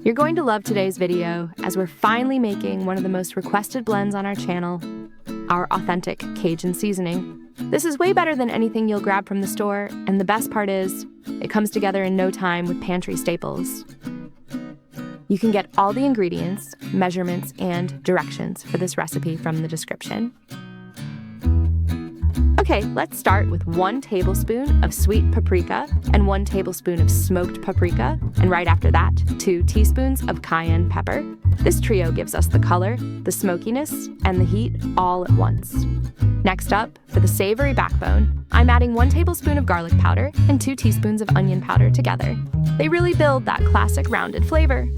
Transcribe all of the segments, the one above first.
You're going to love today's video as we're finally making one of the most requested blends on our channel, our authentic Cajun seasoning. This is way better than anything you'll grab from the store, and the best part is, it comes together in no time with pantry staples. You can get all the ingredients, measurements, and directions for this recipe from the description. Okay, let's start with 1 tablespoon of sweet paprika and 1 tablespoon of smoked paprika, and right after that, 2 teaspoons of cayenne pepper. This trio gives us the color, the smokiness, and the heat all at once. Next up, for the savory backbone, I'm adding 1 tablespoon of garlic powder and 2 teaspoons of onion powder together. They really build that classic rounded flavor.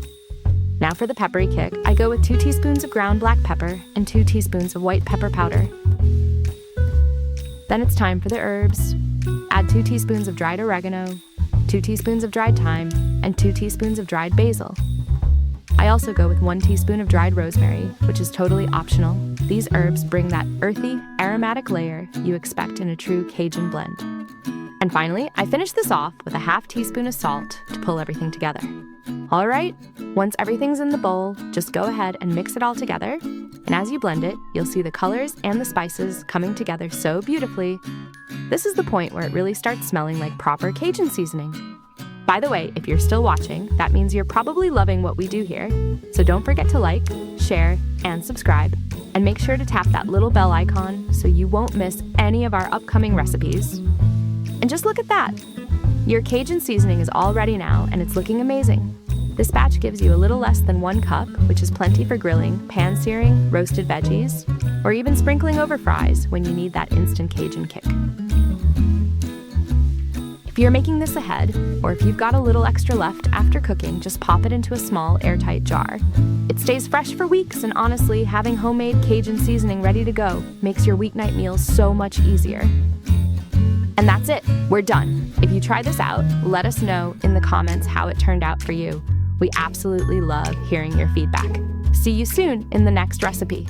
Now for the peppery kick, I go with 2 teaspoons of ground black pepper and 2 teaspoons of white pepper powder. Then it's time for the herbs. Add 2 teaspoons of dried oregano, 2 teaspoons of dried thyme, and 2 teaspoons of dried basil. I also go with 1 teaspoon of dried rosemary, which is totally optional. These herbs bring that earthy, aromatic layer you expect in a true Cajun blend. And finally, I finish this off with a half teaspoon of salt to pull everything together. All right, once everything's in the bowl, just go ahead and mix it all together. And as you blend it, you'll see the colors and the spices coming together so beautifully. This is the point where it really starts smelling like proper Cajun seasoning. By the way, if you're still watching, that means you're probably loving what we do here. So don't forget to like, share, and subscribe. And make sure to tap that little bell icon so you won't miss any of our upcoming recipes. And just look at that! Your Cajun seasoning is all ready now, and it's looking amazing. This batch gives you a little less than 1 cup, which is plenty for grilling, pan-searing, roasted veggies, or even sprinkling over fries when you need that instant Cajun kick. If you're making this ahead, or if you've got a little extra left after cooking, just pop it into a small, airtight jar. It stays fresh for weeks, and honestly, having homemade Cajun seasoning ready to go makes your weeknight meals so much easier. And that's it, we're done. If you try this out, let us know in the comments how it turned out for you. We absolutely love hearing your feedback. See you soon in the next recipe.